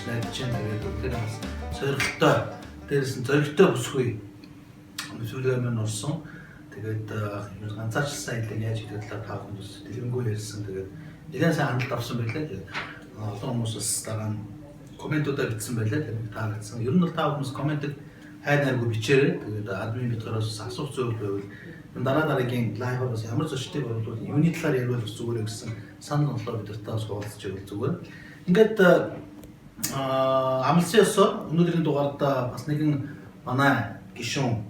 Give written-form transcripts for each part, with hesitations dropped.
найдаж чинь тэгээд үнэхээр бас сорилттой. Дээрээс нь зоригтой бүсгүй зүйлээр мань орсон. Тэгээд ганцаарчсан хэлэн яаж гэдэг талаар тав хүмүүс дэлгэрэнгүй ярьсан. Тэгээд нэлээд сайн хандлт авсан байлаа. Тэгээд олон хүмүүс бас дараа нь комментуудаар бичсэн байлаа. Тэгээд таалагдсан. Ер нь бол тав хүмүүс комментиг хайнааргүй бичээрэй. Тэгээд админ бидрээс асуух зүйл байвал дараагийн лайваар бас ямар зочдыг борлуулах юуны талаар ярил болох зүгээр гэсэн санал болоо бидэртээ бас уулзч байвал зүгээр. Ингээд амлсан ёсоор өнөөдрийн дугаард бас нэгэн манай гишүүн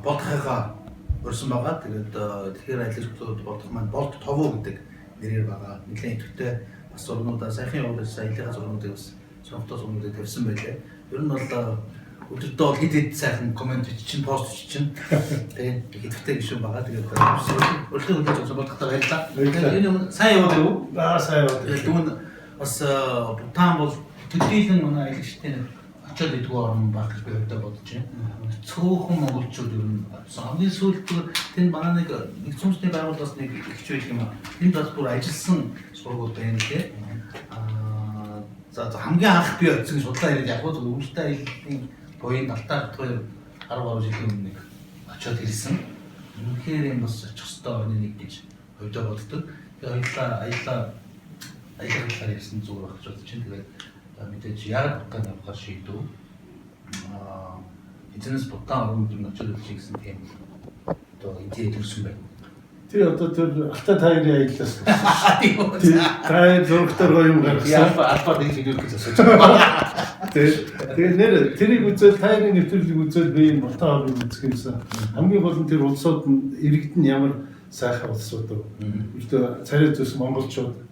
Болдохыгаа урьсан байгаа. Тэгээд тэгэхээр айлчлалууд Болдох маань Болд Товоо гэдэг нэрээр байгаа. Нэлээд идэвхтэй бас зургуудаа сайхан явуулсан саяльгаа зургуудыг бас сонхтой зургуудыг тавьсан байлаа. Ер нь бол өдөртөө бол хэд сайхан коммент чинь пост чинь тэгээд идэвхтэй гишүүн байгаа. Тэгээд урьдын хүлээж авсан Болдохтой баярлалаа. Энэ юм сайн яваад юу? Сайн яваад. Тэгвэл бас Бутан бол төдийлөн манай аялагчтай очоод идэггүй орн баг гэж би өөртөө бодож байна. Цөөхөн монголчууд ер нь хамгийн сүүлд тэнд манай нэг цөмсний байгууллагаас нэг ихч байдаг юм аа. Энд бас бүр ажилласан сургууль байна лээ. За хамгийн анх би очсон судлаа яриад яг л өвөлтэй аяллаа буян далтаа гэх 13 жилийн өмнө очоод ирсэн. Үнэхээр юм бас очих ёстой нэг гэж хувьдаа боддог. Тэгээд аяллаа талаар ярьсан зүгээр байх гэж бодож байна. Тэгээд мэдээж яг Бутан явахаар шийдэв. Эцэнэс Бутан өргөмжөнд очиж үзье гэсэн тийм одоо идэ төрсөн байна. Тэр одоо тэр алта тайрын аяллаас. Тайр зургатаар гоё юм гаргасан. Албад нэг хэлэх гэж асууж байна. Тэгээд нэр тэрийг үзэл тайрын нэвтрүүлгийг үзэл би Бутан өргөмж үзэх юмсан. Хамгийн гол нь тэр улсууд нь иргэд нь ямар сайхан улсууд вэ? Өөртөө царай зүс монголчууд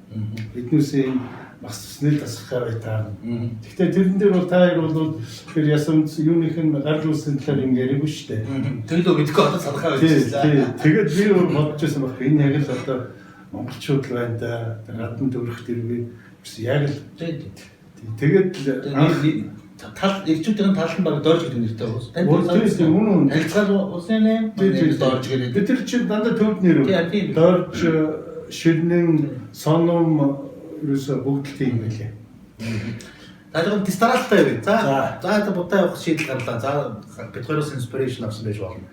эднүсийн бас цэснэл тасахаар байтаа. Гэхдээ тэрэн дээр бол та хоёр бол тэр ясамц юуных нь гарал үүсгэн талаар юм яриаггүй шүү дээ. Тэгэлөө мэдгүй одоо салхаа байсан. Тэгээд би өөр бодож байсан баг. Энэ яг л одоо монголчууд л байна да. Гадна төрөх дэрвээ яг л тэгээд тал ирчүүдийн тал нь баг дорж гэдэг нэртэй уус. Тийм үнэн. Алцгаал уус нэ. Дорж гэдэг. Бид тэр чинь дандаа төвд нэр үү? Дорж ширнэн соном ерөөсө бүгд л тийм байлээ. Таалга дистаралтай байв. За одоо Бутан явах шийдэл гарлаа. За бид хоёроос инспирэшн авсан байж болно.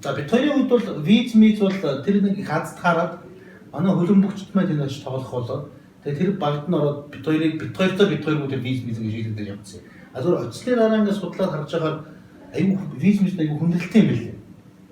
За бид хоёрын үед бол виз бол тэр нэг их хазд хараад манай хөлбөмбөгчд маань энэ очиж тоглох болоод тэгээ тэр багт нь ороод бид хоёр тэр виз гэж шийдэлээр явцсан. Зүгээр очсны дараа ингээд судлаад харж байгаа аюу виз аюу хүндрэлтэй юм билээ.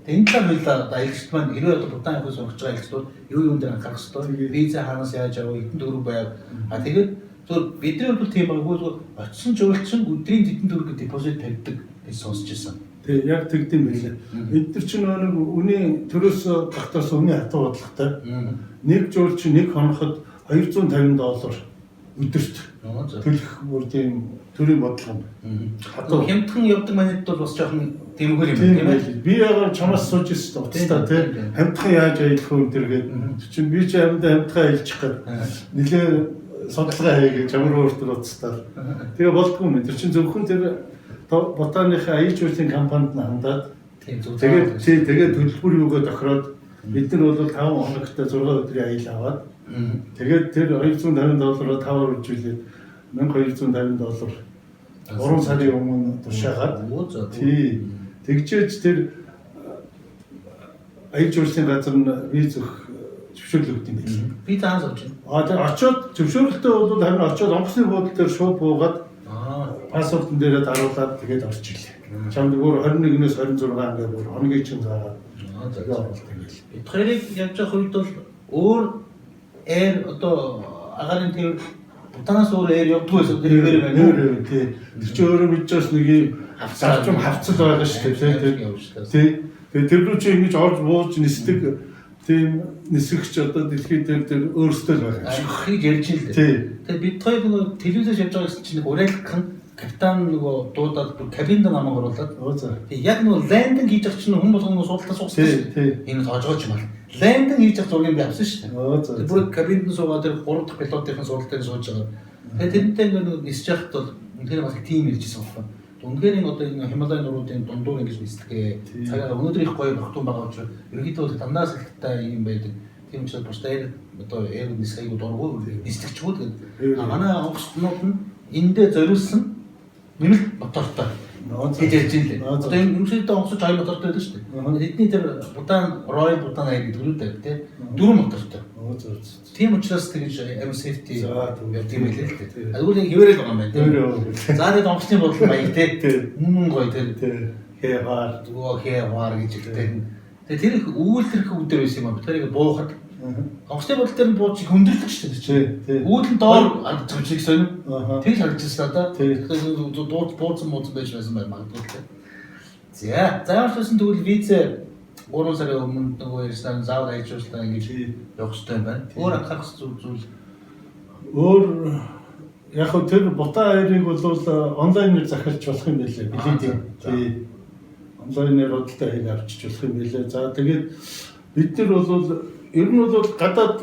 Тэгээ энэ талаар хоёлаа аялагчд маань хэрвээ одоо Бутан явах сонгож байгаа аялагчдууд юу дээр анхаарах хэрэгтэй. Виза хаанаас яаж авах, хэдэн төгрөг байв. Тэгээд зөв бидний хувьд тийм байгаагүй зөв очсон жуулчин өдрийн хэдэн төгрөг депозит тавьдаг гэж сонсч байсан. Тэгээ яг тэгдэм байлаа. Эдгээр чинь нэг үнийн төрөөс багтаас үнийн хатуу бодлоготой. Нэг жуулчин нэг хоноход $250 өдөрт төлөх бүр тийм төрийн бодлого юм. Одоо хямдхан явдаг манайд бол бас жоохон тиймгүй юм тийм ээ. Би яагаад чамаас сууж ирсэн уцтаа тийм хямдхан яаж аялах вэ гэдэг. Чинь би ч амьдаа хямдхан аялчих гээд нэлээ судалгаа хийгээд чамруу өөртөө уцтаа. Тэгээ болдгүй юм. Тэр чинь зөвхөн тэр Бутаныхаа аяж үйлчлийн компанид хандаад тэгээд төлбөр юугаа тохироод бид нар бол 5 хоногт 6 өдрийн аял аваад тэгээд тэр $250-аар 5 үржүүлээд $1250 3 сарын өмнө тушаагаад тэгжээж тэр аяж үйлчлийн газар нь виз өгөх зөвшөөрөл өгд юм байна. Би таанаас авч байна. Тэр очоод зөвшөөрөлтөө бол харин очоод онгоцны буудлын дээр шууд буугаад паспортын дээрээ даруулаад тэгээд орж ирлээ. Чамд бүр 21-ээс 26 ингээд бүр хоногийн чинь заагаад тэгээд оролт ингээл. Бид хоёрыг явж явах үед бол өөр одоо агаарын тэр Бутанаас өөр явдгүй байсан тэр хэвээр байна. Тийм. Тэр чинь өөрөө мэдчихсэн нэг юм хавцал байгаа шүү дээ. Тийм. Тэгээд тэр рүү чи ингэж орж бууж нисдэг тийм нисгэгч одоо дэлхийд тэр өөрсдөө л байгаа. Ахыг ярьж л дээ. Тэгээд бид хоёр нөгөө телевизээс явж байгаа гэсэн чинь нэг урайлгах капитан нөгөө дуудаад кабинд намайг оруулаад. Яг нөгөө лендинг хийж авч чинь хүн болгоно суудалтаа суусан шүү дээ. Энэ тоожгооч юм байна. Лендинг хийж авах зургийг би авсан шүү дээ. Тэр бүр кабинд суугаад тэр 3 дахь пилотын суудалтыг сууж байгаа. Тэгээд тэрнтэй нөгөө нисэж явахд бол үнэхээр бас тийм иржсэн байна. Үнэхээр энэ одоо энэ Хималай нуруудын дундуур ингэж нисдэг. Цагаа өнөөдөр их гоё багтун байгаа учраас ерөнхийдөө дандаа салхитай юм байдаг. Тийм учраас бусдаар одоо эв нисхийг дургуй нислэгчгүүд гэдэг. Манай онгоцнууд нь эндээ зориулсан нэмэлт мотортой хийж ярьж илээ. Одоо энэ өмсөлтөд онгоцч 2 мотортой байдаг шүү дээ. Эдний тэр Будан Royal Будан 2 гэдэг төрөлтэй тий 4 мотортой. Тийм учраас тэгж air safety тийм хэлээ л дээ. Тэгвэл хിവэрэл байгаа юм байна тий. За тэгээд онгоцны бодлого баяг тий. Үнэн гоё тий. Хээвар гэж хэлдэг. Тэгээ тэр их үүлдэрх үдэр байсан юм аа. Тэрийг буухад онгоцны бодол дээр нь бууж хөндөрлөж шүү дээ. Үүлд нь доор цавчлаг сонь. Тэг харагдчихсан одоо. Бууцсан байж байсан байх магадгүй. За зааварчсан тэгвэл виз 3 сарын өмнө нөгөө ярьсан заавар ажиллуулсан ингэж явах хэрэгтэй юм байна. Өөр анхаарах зүйл өөр яг хөө тэр бута хоёрыг бол онлайнаар захиалж болох юм байлээ. Билээ. Онлайнаар бодлоо хийж авчиж болох юм байлээ. За тэгээд бид нар бол ер нь бол гадаад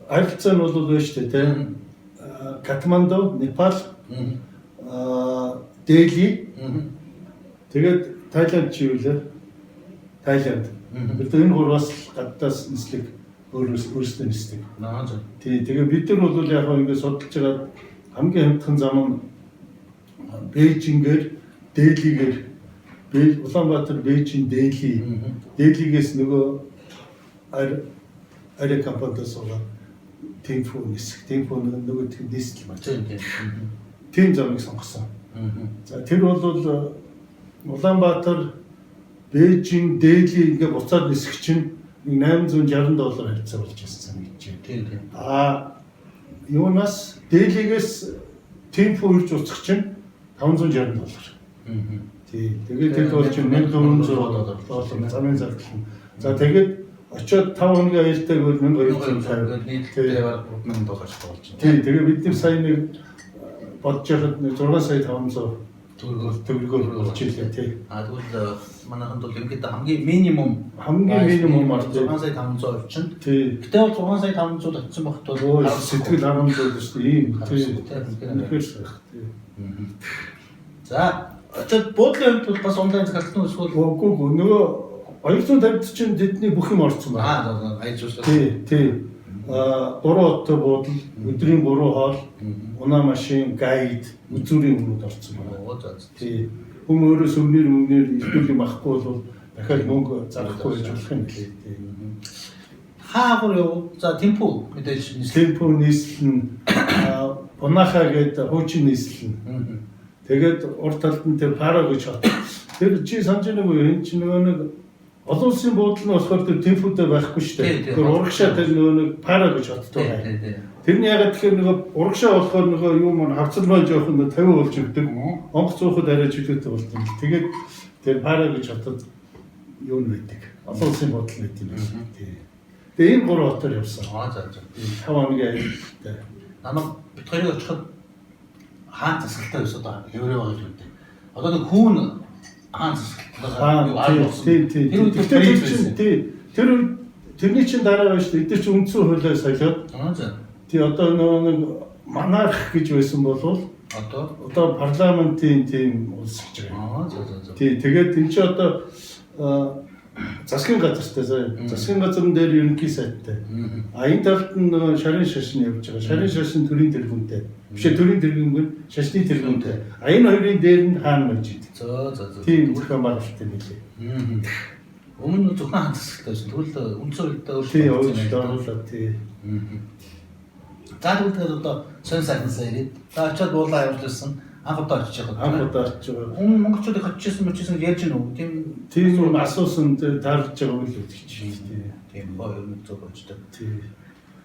харилцаа нь бол байна шүү дээ тийм. Катманду, Непал, Дели. Тэгээд Тайланд чи юу лээ? Тайланд. Бид энэ гураас гадаас нислэг өөрсдөө нисдэг. Тий, тэгээд бид нар бол яг ингэ судалж байгаа хамгийн хямдхан зам нь Бээжингээр, Делигээр Улаанбаатар, Бээжин, Дели. Делигээс нөгөө ари компаниас суулаа Тинфу нисэх. Тинфу нөгөө нисэл маань. Тийм замыг сонгосон. За тэр бол Улаанбаатар, Бээжин, Дели ингээ буцаад нисэх чинь $860 харьцаа болж ирсэн гэж байна. Юунаас Делигээс Тинфу ирж уцах чинь $560. Тий. Тэгээд тэр бол чинь $1400 замын зардал нь. За тэгээд очиод 5 хоногийн аюултай гэвэл $1250 нийтдээ $1000 болж байна. Тий. Тэгээд бид нар сая нэг бодож байхад 6,500,000 төгрөгөөр болж ирлээ тий. Тэгвэл манайханд бол ерөнхийдөө хамгийн минимум 6,500 орчинд. Тий. Гэтэ бол 6,500 очсон багт бол сэтгэл харамсал шүү дээ. Ийм тий. За очиод буудлын хувьд бас онлайн захиалсан эсвэл үгүй нөгөө 250 чинь тэдний бүх юм орсон байна. Ажиллаж тий. 3 оттой буудал, өдрийн 3 хоол, унаа машин, гайд, үзүүрийн өмнөд орсон байна. Тий. Хүн өөрөө сүмнэр илтгэл юм ахгүй бол дахиад мөнгө зарахгүй гэж болох юм лээ. Хаагур юу? За темпо мэдээж темпо нийслэн Бунахаа гэдэг хуучин нийслэн. Тэгээд урд талд нь тэр Паро гэж хот. Тэр чи санаж нэг үе энэ чи нөгөө нэг олон улсын буудал нь болохоор тэр темпотэй байхгүй шүү дээ. Тэр урагшаа тэр нөгөө нэг Паро гэж хоттой байна. Тэрний ягаад тэгэхээр нөгөө урагшаа болохоор нөгөө юу маань хавцалмаа жоохон 50 болж өгдөг. Онгоц уухад арай чөлөөтэй болдог. Тэгээд тэр Паро гэж хотод юу нь байдаг. Олон улсын буудал байт юм байна. Тэгээ энэ 3 хотоор явсан. За. 5 хоногийн аюултай. Намайг бид хоёрыг очиход хаан засгалтай байсан одоо хэврээ байгаа юм дээ. Одоо нэг хүн хаан засгалтай юу аль болсон. Тэр тэрний чинь дараа байж шүү дээ. Эдгээр чинь үндсэн хуулиа солиод. Тий одоо нэг монарх гэж байсан болвол одоо парламентын тийм улс гэж байгаа. Тий тэгээд энэ чи одоо засгийн газартай заа. Засгийн газрын дээр ерөнхий сайттай. Энэ талд нь шарын шашин явж байгаа. Шарын шашин төрийн тэргүүнтэй. Бишээ төрийн тэргүүнгүй шашны тэргүүнтэй. Энэ хоёрын дээр нь хаан байж идэг. За. Тийм бүрхэн баралтай нэлээ. Өмнө нь зөвхөн хаан засгалтай байсан. Тэгвэл үндсэн хуулиудаа өөрчлөлт оруулаад тий. За тэгвэл одоо сонь сайхнасаа ирээд. За очиод буулаа явуулсан. Анх удаа очиж байгаа. Монголчуудыг очижсэн ярьж гэнэ үү? Тийм асуусан таарч байгаа үйл үзэж байна. Тийм хоёр нэг зөв очдог.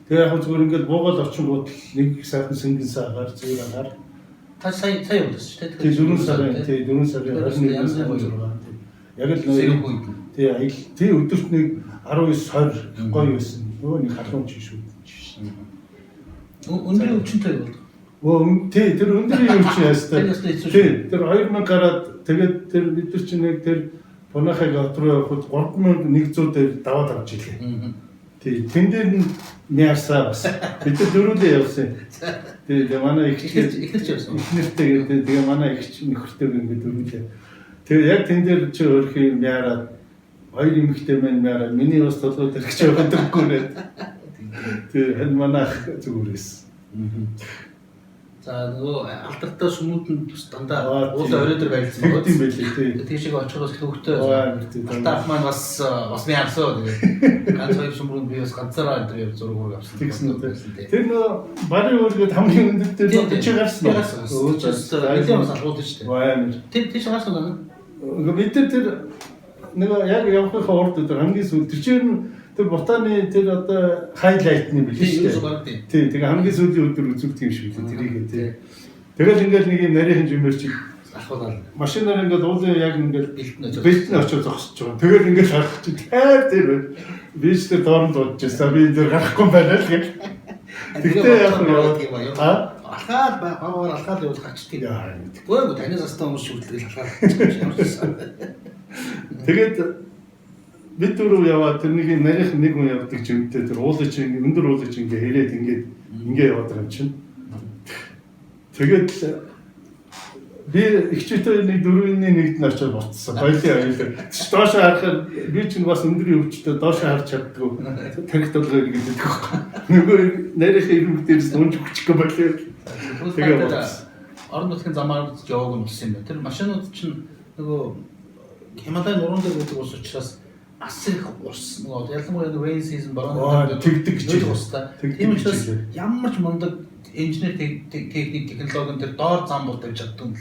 Тэгээ яг зүгээр ингээд буугаал орчингууд нэг сайхан сэнгэн саагаар зүгээр агаар. Та сая явуулсан шүү дээ. Тэгээ 4 сарын 21-нд. Яг л нөгөө тий өдөрт нэг 19-20 гоё байсан. Нөгөө нэг халуун чинь шүү. Өндөр өвчнөй бол. Тий тэр өндрийн өвчин яастай. Тий тэр 2000 гараад тэгээд тэр бид нар чинь нэг тэр Бунахаг хот руу явхад 3100 дээр даваад авч ирлээ. Тий тэн дээр нь яарсаа бас. Бид нар дөрүлээ явсан. Тэгээ манай ихнэр ч явсан. Ихнэртэй тэгээ манай их нөхөртэй ингээд дөрүлээ. Тэгээ яг тэн дээр чи өөрхийн яараад Хоёр эмэгтэй маань миний бас толгойд ирэх гэж байгаагүй нэ. Тэр хэн манайх зүгээрээс. За нөгөө алдартай сүмүүдэнд бас дандаа уулын орой дээр байлцсан байгаа юм байлээ тий. Тийшээ очиход бас хөвгтэй. Алтаах маань бас би харсаа тэгээд ганц хоёр сүмрүүнд би бас ганцаараа энэ зураг ураг авсан. Тэр нөгөө барын өөргөд хамгийн өндөр дээр чи гарсан. Өөчөөс нэлээд бас алгууд шүү дээ. Тийш гарсан уу? Бид тэр нөгөө яг явахынхаа урд дээр хамгийн сүүл тэр чинь тэр ботаны тэр одоо хайлайтны билээ шүү дээ. Тий, тэгээ хамгийн сүүлийн өдөр үзүүлдэг юм шиг үлээ тэрийг тий. Тэгэл ингээл нэг юм нарийн хэмжээр чи ахвал машинаар ингээд уулын яг ингээд бэлтэн очиж зогсож байгаа. Тэгэл ингээд харах чи тайр тэр биш тэр доорн дуудаж байсан. Би тэр гарахгүй байна л гэх. Тэгтээ яг нь алхаад баагаар алхаад явуулах гачтыг. Гүйгүй танаас астай хүмүүс шүтлэл алхаад. Тэгээд бид дөрөв яваад тэрнийг нарийнх нэг хүн явдаг ч юмтэй тэр уулын чинь өндөр уулын чинь ингээд хэрээд ингээд яваад байгаа юм чинь. Тэгээд би ихчтэй нэг дөрөвний нэгд нь очиж буцсан. Баялын аюул. Доош харахаар би чинь бас өндрийн өвчтөд доош харж чаддгүй. Тарих толгой гэдэг байхгүй. Нөгөө нарийнх ирмэг дээрс унж хүчгүй байлаа. Тэгээд орон нутгийн замаар яваг юм болсон юм байна. Тэр машинууд чинь нөгөө Хималай нуруунд дээр гэдэг ус учраас бас их ус нөгөө ялангуяа rain season баруун тэгдэг гэж устай. Тийм учраас ямар ч мундаг инженер техник технологийн тэр доор зам бол тавьж чаддаг.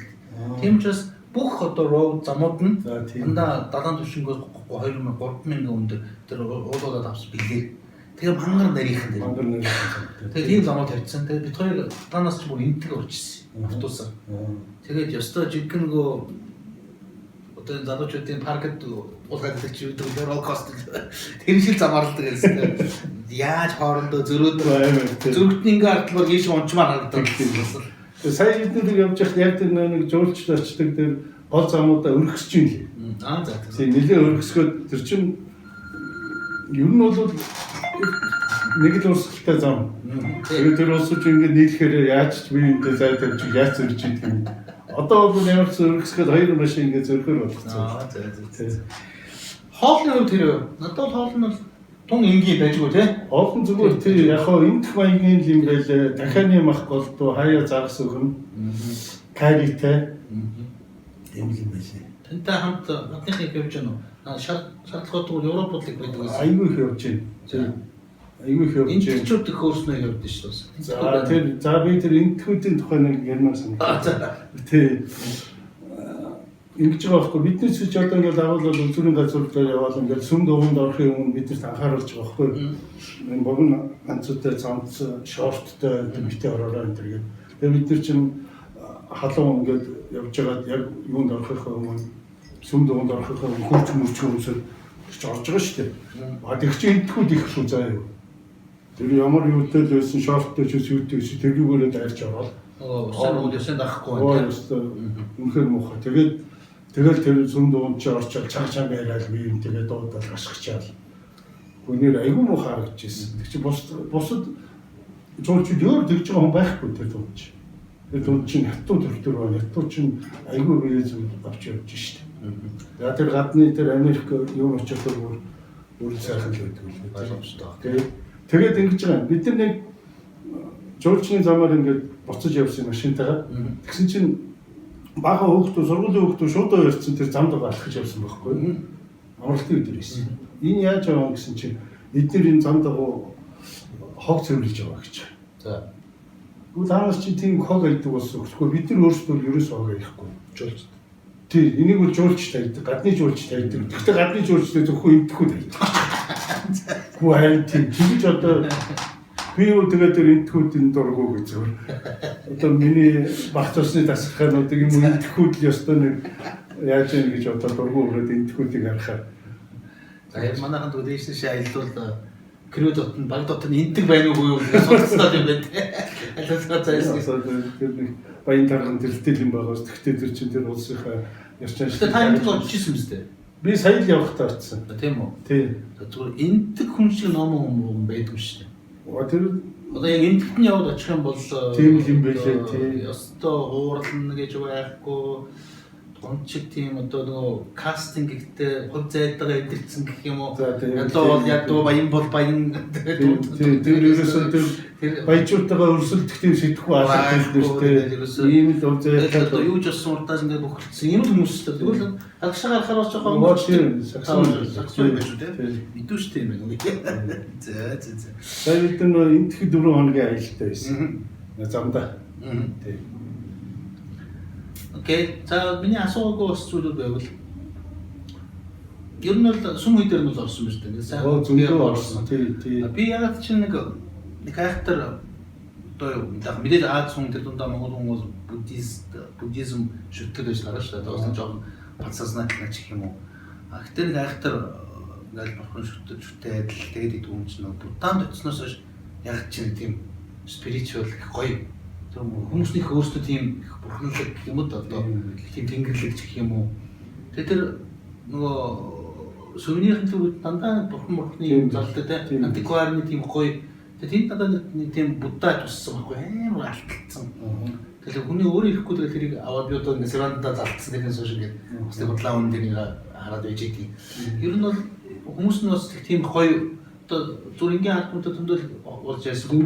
Тийм учраас бүх одоо road замууд нь дандаа далайн түвшингээс 2000 3000 өндөр тэр уулуудад авсан билээ. Тэгээ мангар нарийнхан дээр. Мангар нарийнхан. Тэгээ тийм замууд тавьчихсан. Тэгээ бид хоёр танаас ч бүр энтэг орчихсон. Автобусаар. Тэгээд ёстой жинхэнэ нөгөө одоо залуучуудын паркт уулгаад идэх гэдэг ролл костер тэр шиг замаарлдаг гэсэн. Яаж хоорондоо зөрөгдний ингээ ардлаар ийш унчмаар харагддаг юм байна. Сая эднүүд явж байхад яг тэр нэг жуулчлалчдаг тэр гол замуудаа өргөсөж юм лээ. За. Тийм нэлээ өргөсгөөд тэр чинь ер нь бол нэг л урсгалтай зам. Тэгээд тэр усууч ингээ нийлэхээр яаж ч би энэ зай тавьж яаж зөрж идэх юм. Одоо бол ямар ч өргөсгöd хоёр машин ингээ зөрөхөр болгоцсон. За. Хоолны хувьд тэр надад бол хоол нь тун энгийн байжгүй тий. Хоол нь зүгээр тий яг хоо эндх маягийн юм байлаа. Дахианы мах голдуу хаяа загас өгөн. Каритэй. Ийм юм байлаа. Тантай хамт надынхыг явж гэнэ үү? Шаардлагатай Европод л байдаг гэсэн. Айгүй их явж байна. Айгүй их явж байна. Энтчүүд их өөрснөө явдаг шүү дээ. За би тэр энтхүүдийн тухай нэг ярмаар санагдав. Тий. Ингэж байгаа байхгүй бидний ч одоо ингээд агуулбал үзүүрийн газруудаар яваал ингээд сүм дугуйнд орохын өмнө бидэрт анхааруулж байгаа байхгүй. Энэ богино ганцтай цамц шорттой битээ ороороо энэ төр. Тэгээ бид нар чинь халуун ингээд явж байгаад яг юунд орохын өмнө сүм дугуйнд орохын өмнө хурц мөрчгөөсөд орж байгаа шүү дээ. А тэг чи энтхүүд их шүү заа юу. Тэр ямар юутай л байсан шорттой ч юутай ч тэрүүгээрээ дайрч ороод. Усан үдээсээ дахгүй байна. Үнэхээр муухай. Тэгэл тэр сүм дунд чи орчол чанга яриад би юм тэгээ дуудаад гашгачаал. Гүнээр айгүй муухай гэж хэлсэн. Тэг чи бусад жуулчуд өөр дэгж байгаа хүн байхгүй тэр дунд чи. Тэр дунд чи хатуу төр байна. Хатуу чи айгүй бие зүйл авч явж штэ. За тэр гадны тэр Америк юм очоод өөр сайхан л байдаг л ойлгомжтой. Тэгээд ингэж байгаа. Бид нар нэг жуулчны замаар ингээд буцаж явсан машинтайгаа. Тэгсэн чинь бага хүүхдүүд сургуулийн хүүхдүүд шууд өрцөн тэр замд алхаж явсан байхгүй. Амралтын өдөр байсан. Энэ яаж байгаа юм гэсэн чинь эдгээр энэ замд хог цэвэрлж байгаа гэж. За. Гүйл хаанаас чи тийм хог айдаг болсон. Гэхдээ бид нар өөрсдөө ерөөсөө хог аяхгүй. Жуулч. Тий, энийг бол жуулч тавьдаг, гадны жуулч тавьдаг. Гэхдээ гадны жуулчтай зөвхөн энтхүү тавьдаг. Гүү харин тийм чигж одоо би юу тэгээд тэр энтхүүдийн дургуу гэж зөв. Одоо миний багц усны дасгалнуудыг юм энтхүүд л ёстой нэг яаж юм гэж одоо дургуу өрөөд энтхүүдийг харахаар. За яг манайханд үдээсэн ши аялдвал крүү дотн баг дотн энтэг байна уу юу гэж судалсан юм байна те. Алсаа зайсан. Тэр нэг баян тархан тэрэлтэл юм байгаа. Тэгтээ тэр чинь тэр улсынхаа ярьчаан шүү. Та энтэг очижсэн юм зү. Би сая л явахтаа очсон. Тийм үү? Тийм. Зүгээр энтэг хүн шиг ном байдаг шүү дээ. Тэр одоо яг энтэгт нь яваад очих юм бол тийм юм байлээ тий. Ёстой уурална гэж байхгүй. гончиг тийм одоо нөгөө кастинг гэхдээ хувь зайдгаа эдэлсэн гэх юм уу. За тийм. Ядуу баян бол баян тэр ерөөсөө тэр баяжуултайгаа өрсөлдөх тийм сэдвгүй алхах гэдэг нэртэй. Ийм л хувь зайдгаа одоо юу ч болсон урдаас ингээд бөхөлдсөн юм л хүмүүс шүү дээ. Тэгвэл агшаа гарахаар жоохон саксон байж үү те. Мэдүү шүү дээ юм байна. За. Сая бид нөө энтх 4 хоногийн аялалтай байсан. Замдаа. Тийм. Окей. За миний асуугаагүй бас зүйлүүд байвал ер нь бол сүм үе дээр нь бол орсон байна шүү дээ. Сайн зөндөө орсон. Тий. Би ягаад чи нэг хайхтар одоо мэдээж Аз хүн тэр дундаа монгол хүмүүс буддизм шүтдэг гэж хараа шүү дээ. Одоо жоохон пацаснаа гэх юм уу. Гэхдээ нэг хайхтар ингээл бурхан шүттэй адил тэгээд идүүн чинь буддаанд очсноос хойш яг чинь тийм спиричуал гоё. Тэр хүмүүсийн өөрсдөө тийм их бурханлаг гэх юм уу одоо тийм тэнгэрлэг гэх юм уу. Тэгээд тэр нөгөө сүмнийхэн зүгт дандаа бурханы юм залтай те антикварны тийм гоё. Тэгээд надад тийм будда туссан байхгүй амар алтцсан. Тэгэхээр хүний өөрөө ирэхгүй тэгээд тэрийг аваад би одоо несрандаа залтсан гэсэн шиг ингээд бас бодлоо үн дээр хараад байж идэг. Ер нь бол хүмүүс нь бас тийм гоё одоо зүрхэнгийн албанууд төндөл болж байсан.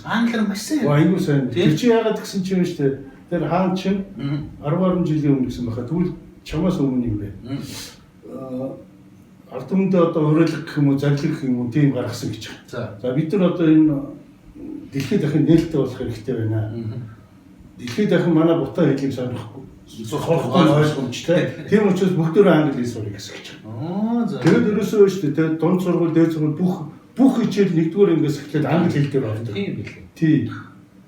Англиар маш сайн. Аюу сайн. Тэр чи яагаад гэсэн чинь шүү дээ. Тэр хаан чинь 10 жилийн өмнө гэсэн баха. Тэгвэл чамаас өмнө юм бэ. Ард түмэндээ одоо хөрөлг гэх юм уу, зарлиг гэх юм уу тийм гаргасан гэж байна. За бид нар одоо энэ дэлхийд дахин нээлттэй болох хэрэгтэй байна. Дэлхийд дахин манай бутаа хэлийг сонихгүй. Сурахгүй ойлгомжтой. Тийм учраас бүгдөө англи хэл сурах гэсэн гэж байна. Тэгээд ерөөсөө шүү дээ. Дунд сургууль, дээд сургууль бүх хичээл нэгдүгээр ингээс эхлээд англи хэл дээр ордог. Тийм билээ. Тий.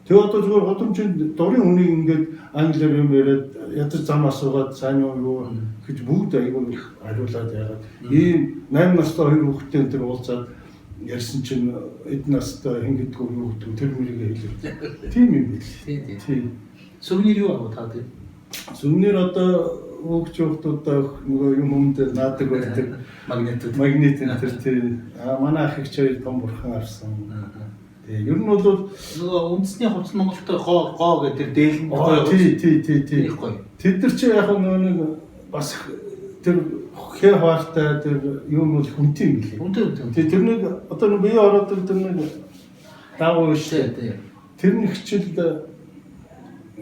Тэгээ одоо зүгээр гудамжинд дурын хүнийг ингээд англиар юм яриад ядаж зам асуугаад сайн юу гэж бүгд айгүй их хариулаад яагаад ийм 8 настай хоёр хүүхэдтэй энэ уулзаад ярьсан чинь эдэн настай хэн гэдэггүй юу гэдэг тэр мөрийг хэлээ. Тийм юм билээ. Тийм. Сүмнэр юу авах таа тийм. Сүмнэр одоо өөгч хүүхдүүдээ нөгөө юм өмнөд наадаг байдаг магнит энэ тийм манай ах их ч хоёр том бурхан авсан. Ер нь бол нөгөө үндэсний хувцас Монголтой гоо гэдэг дээр дээлэн гоё. Тий. Тэд нар чи яг нэг бас тэр хэ хаваартай тэр юм бол хүнтэй юм билээ. Тий тэр нэг одоо нэг бие ороод тэр нэг даавуу шүү дээ. Тэр нэг хичээл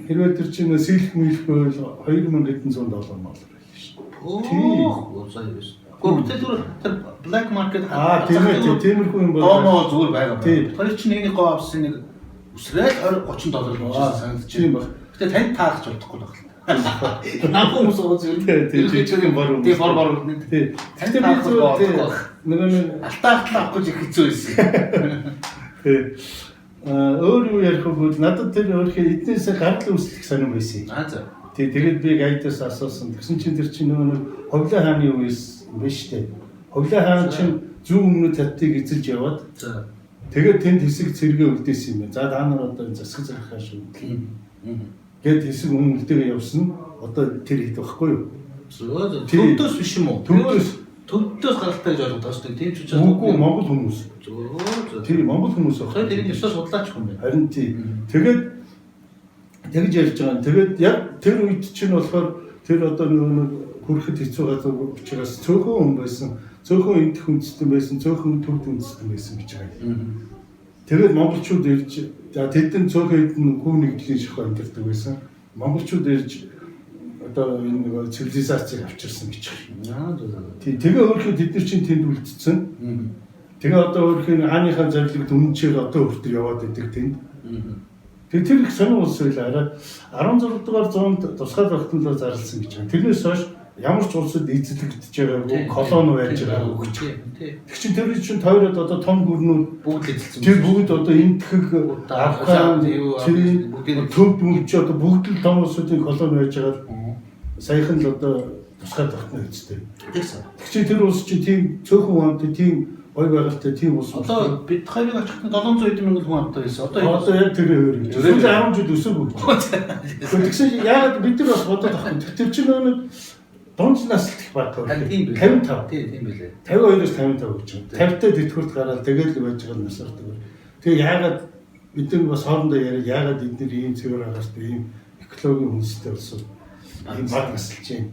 хэрвээ тэр чинь сэлх мэлхөө 2100 доллар мал байлаа шүү. Тий. Гэхдээ тэр black market тиймэрхүү юм бол зүгээр байгаа. Тэр чинь нэгний гоо авсан нэг үсрээд 30 доллар гэж санагдаж байна. Гэтэ танд таалж болохгүй байна. Наа хүмүүс байгаа зүгээр. Тийм бор. Тийм бор. Тийм. Гэтэ би зүгээр нэг алтаа авахгүй ч хэцүү байсан. Тийм. Өөр юу ярих вэ? Надад тэр өөрхий эднээс гарал үүслэх сонирм байсан. За. Тэгээд би гайдаас асуусан. Тэгсэн чинь тэр чинь нөгөө ховлын хааны үеэс биш үү? Ховлын хаан чинь зүүн өмнөд хаттыг эзэлж яваад. Тэгээд тэнд хэсэг цэргээ үлдээсэн юм байна. За та нар одоо засаг зархаа шүү. Гэт хэсэг өмнө үлдээгээ явсан. Одоо тэр хэд байхгүй юу? Төвдөөс биш юм уу? Төвдөөс гаралтай гэж ойлгоод байгаа шүү дээ. Тийм ч учраас үгүй Монгол хүмүүс. Тийм Монгол хүмүүс байна. Тэр энэ ёсоо судлаач хүн байна. Харин тийм. Тэгээд тэгж ярьж байгаа. Тэгээд яг тэр үед чинь болохоор тэр одоо нэг хүрэхэд хэцүү газар учраас цөөхөн хүн байсан. Цөөхөн эдх үндэстэн байсан. Цөөхөн төвд үндэстэн байсан гэж байгаа. Тэгээд монголчууд ирж тэдэн цөөхөн эдэн хүн нэгдлийн шахуу амьдардаг байсан. Монголчууд ирж одоо энэ нэг цивилизацийг авчирсан гэж байна. Тэгээ өөрөөр тэд нар чинь тэнд үлдсэн. Тэгээ одоо өөрөөр хааныхаа зорилгод үнэнчээр одоо хүртэл яваад идэг тэнд. Тэгээ тэр их сонир улс байлаа. 16 дугаар зуунд тусгай тогтнолоор зарласан гэж байна. Тэрнээс хойш ямар ч улсад эзлэгдэж байгаагүй колони байж байгаагүй гэж. Тэг чин тэр чинь тойроод одоо том гүрнүүд бүгд эзэлсэн. Тэр бүгд одоо энтхэг Афган, төв мөч одоо бүгд л том улсуудын колони байж байгаа. Саяхан л одоо тусгай тогтнол хийжтэй. Тэг чин тэр улс чинь тийм цөөхөн хамт тийм ой байгальтай тийм улс. Одоо бид хоёрыг очиход 700 мянган хүн амтай байсан. Одоо яг тэр өөр гэж. Сүүл 10 жил өсөөгүй. Тэгсэн яагаад бид нар бас бодоод авах вэ? Тэр чинь нэг дунд наслт их баг байна. 55. Тийм билээ. 52-оос 55 гэж байна. 50-тай тэтгэврт гараад тэгээд л байж байгаа насаар тэр. Тэгээ яагаад бид нар бас хоорондоо яриад яагаад эдгээр ийм цэвэр агаартай ийм экологийн хүнстэй болсон. ийм баг насалж байна.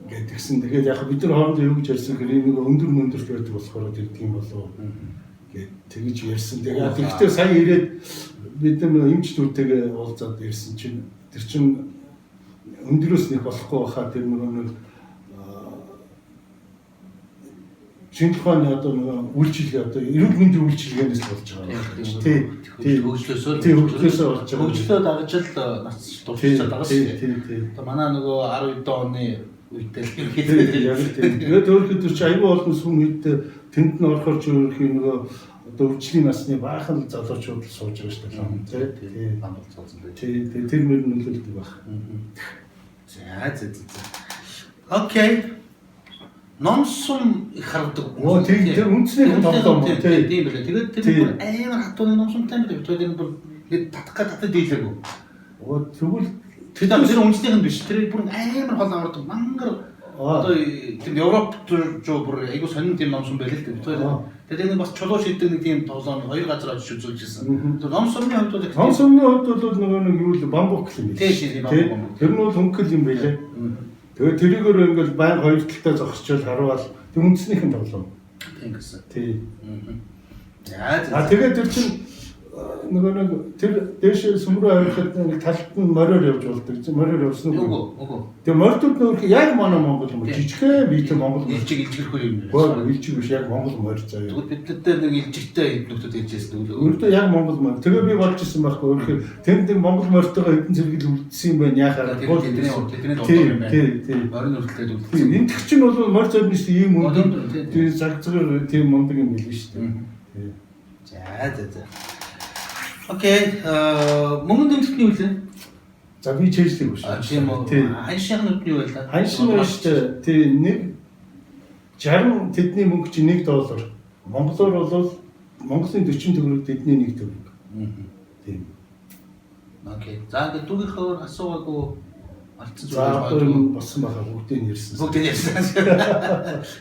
Ингээд тэгсэн. Тэгээд яг бид нар хоорондоо юу гэж ярьсан гэхээр нэг өндөр мөндөрт байдаг болохоор гэдэг юм болов. Гэт тэгж ярьсан. Тэгээд гэхдээ сая ирээд бид нар эмчдүүдтэйгээ уулзаад ярьсан чинь тэр чинь өндрөөс нэг болохгүй байхаа тэр нэг шинэ ухааны одоо нэг үйлчилгээ одоо эрүүл мэндийн үйлчилгээнээс болж байгаа. Тийм хөгжлөөсөө болж байгаа. Хөгжлөө дагаж л нас дурсаад байгаа шүү дээ. Одоо манай нөгөө 12 оны үедээ тэгээд өөрөөр чи аюул олон сүм хэд тэнд нь орохоор чи өөрхийн нөгөө одоо өвчлийн насны баахан залуучууд л сууж байгаа шүү дээ. Тийм бамбал цоцсон байх. Тийм тэр мөр нөлөөлдөг байх. За. Окей. Номсум их хардаг. Тийм тэр үндснийх нь тоглоом. Тийм байлаа. Тэгээд тэр бүр амар хатууны номсумтай юм. Тэр бүр татах дийлээгүй. Тэгвэл тэр үндснийх нь биш. Тэр бүр амар хол авардаг. Мангар одоо тэр Европт жоо бүр айгуу сонин тийм номсум байл л дээ. Тэгээд нэг бас чулуу шийдэг нэг тийм тоглоом хоёр газар очиж үзүүлжсэн. Тэр номсумны хувьд бол нөгөө нэг юу л бамбук юм байна. Тийм бамбук. Тэр нь бол хөнгөл юм байлээ. Тэгээд тэрийгээр ингээл баян хоёр талтай зогсчвал харуул тэр үндснийх нь тоглоом. Тийм гэсэн. Тийм. За. Тэгээд тэр чинь нөгөө нэг тэр дээш сүмрүү авирахад нэг талд нь мориор явж болдог. Мориор явсан уу? Үгүй. Тэгээ мордууд нөх яг манай Монгол юм жижигхэн биетэй Монгол илжигэрхүү юм. Гоо илжиг биш яг Монгол морь заяа. Тэгвэл бидтэй нэг илжигтэй нөхдөд хэлжсэн үү? Өөртөө яг Монгол морь. Тэгээ би болж исэн байхгүй. Өөрөөр тэнд нэг Монгол морьтойгоо хэдэн зэрэгэл үлдсэн юм байна яхаа. Тэдний долоо юм байна. Тийм. Морин өртөлтэй үлдсэн. Энд чинь бол морь зоднос ийм үнэтэй. Тийм загцгаар тийм мундаг юм билээ шүү дээ. За. Окей. Мөнгөнд өмсөний үлээ. За би чэйжлэг биш. Тийм үү. Ханшийн нүдний юу байлаа? Ханшийн нь шүү дээ. Тийм нэг 60 тэдний мөнгө чи $1. Монголоор бол Монголын 40 төгрөг тэдний 1 төгрөг. Тийм. Окей. За ингээд дүүгийнхээ асуугаагүй алдсан зүйл болсон байхаа бүгдийг нь ярьсан.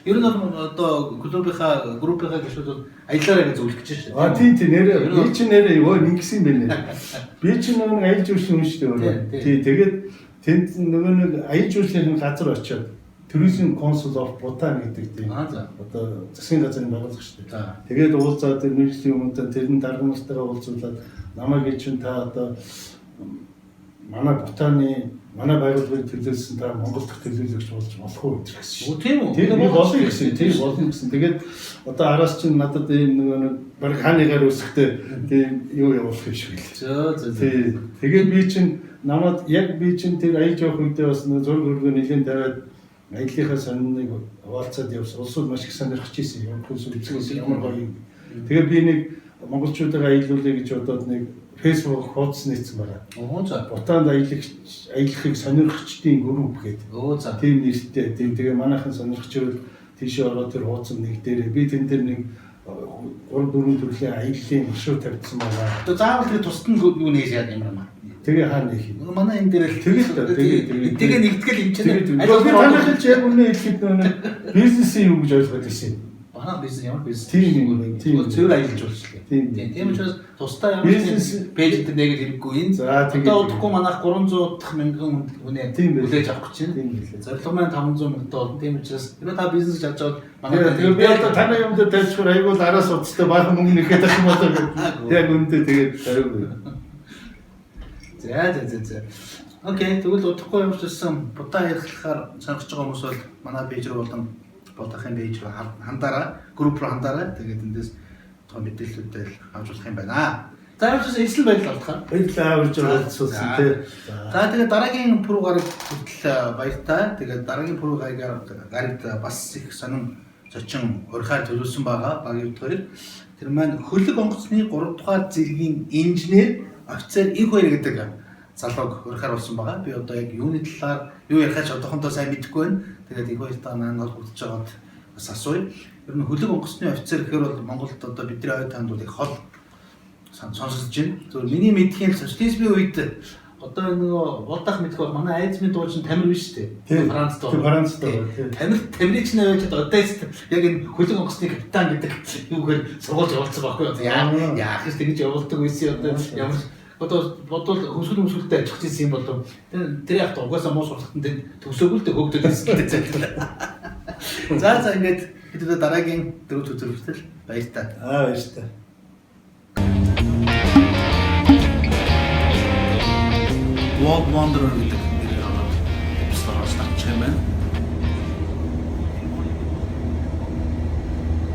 Ер нь одоо группийнхаа гишүүд аяллаараа зөвлөх гэж байна. Тийм нэрээ би чи нэрээ юу ингэсэн юм бэ нэ. Би чи нэг аялал жуулчлал юм шүү дээ. Тийм тэгээд тэнд нөгөө нэг аялал жуулчлалын газар очиод туризм консул оф Бутан гэдэг тийм. Одоо засгийн газрын байгууллага шүү дээ. Тэгээд уулзаад тэр мэргэжлийн өмнөд тэрний даргамтайгаа уулзуулаад намайг чинь та одоо манай Бутаны манай байгууллагыг төлөөлсөн та Монгол дахь төлөөлөгч болж болох уу гэсэн. Тийм үү? Тийм болно гэсэн. Тийм болно гэсэн. Тэгээд одоо араас чинь надад ийм нэг баг хааныгаар үсгтэй тийм юу явуулах юм шиг л. Тийм. Тэгээд би чинь намайг яг би чинь тэр аялж явах үедээ бас нэг зураг хөргөө нэлийн тавиад аяллахаа сониныг хуваалцаад явсан. Улсууд маш их сонирхож ирсэн. Явахс үзлээс ямар гоё юм. Тэгээд би нэг монголчуудаа аялуулъя гэж бодоод нэг Facebook хуудас нээсэн байна. Бутанд аялахыг сонирхчдын групп гэдэг. Тийм нэртэй. Тэгээ манайхан сонирхчид тийшээ ороод тэр хуудас нэг дээр би тэн дээр нэг 3-4 төрлийн аяллаа маршрут тавьсан байна. Одоо заавал тэгээ тусад нь юу нээж яа юм аа. Тэгээ хаа нэх юм. Манай энэ дээр л тэгээ нэгтгэл юм чинь. Би танахад яг үнэ хэлэхэд нэг бизнесийн юу гэж ойлгоод ирсэн. Манай бизнес ямар бизнес? Тийм зөв аялж болчихлоо. Тийм учраас тусдаа ямар бизнес пэйж дээр нэгээр хэрэггүй энэ. Одоо удахгүй манайх 300 дахь мянган хүнээ хүлээж авах гэж байна. Зорилго маань 500 мянгатай болно. Тийм учраас энэ та бизнес авч аваад манай би одоо танай юмд тавьчихвар айгуул араас удаатай баахан мөнгө нэхэд авах юм болоо. Яг үнэндээ тэгээд тавиагүй. За. Окей, тэгвэл удахгүй ямар ч байсан Бутан ярихлахаар сонирхож байгаа хүмүүс бол манай пэйж рүү болон Ботахын пэйж рүү хандаараа, групп руу хандаараа. Тэгээд эндээс тоо мэдээллүүдээ авч болох юм байна. За явж эсэл байдал алдахаа. Баярлалаа урьж оролцсон тий. За тэгээд дараагийн пүрэв гараг хүртэл баяртай. Тэгээд дараагийн пүрэв гарагт бас их сонин зочин урьхаар төлөвлөсөн байгаа. Багийн удаарыг тэр маань хөлөг онгоцны 3 дугаар зэргийн инженер офицер их хоёр гэдэг залууг урьхаар болсон байгаа. Би одоо яг юуны талаар юу ярихаж одоохондоо сайн мэдэхгүй байна. Тэгээд их хоёртаа маань холбогдож байгаад бас асууя. Ер нь хөлөг онгоцны офицер гэхээр бол Монголд одоо бидний ой танд бол их хол сонсогдож байна. Зөвхөн миний мэдхийн социализмын үед одоо нөгөө удах мэдэх бол манай айзмын дуучин Тамир биш үү? Францд байгаа. Тамирч нэрэж одоос яг энэ хөлөг онгоцны капитан гэдэг юугээр сургууль явуулсан байхгүй юу? Яах гэж тэгж явуулдаг байсан одоо ямар бодвол хөмсөлтэй ажилч гэсэн юм болов. Тэр яг угаасаа муу сургалтанд төгсөөгүй л дээ хөөгдөд байсан л дээ. За ингээд хэдүүлээ дараагийн дөрөв үзүүлэлтэл баяртай. Баяртай. Walk Wanderer гэдэг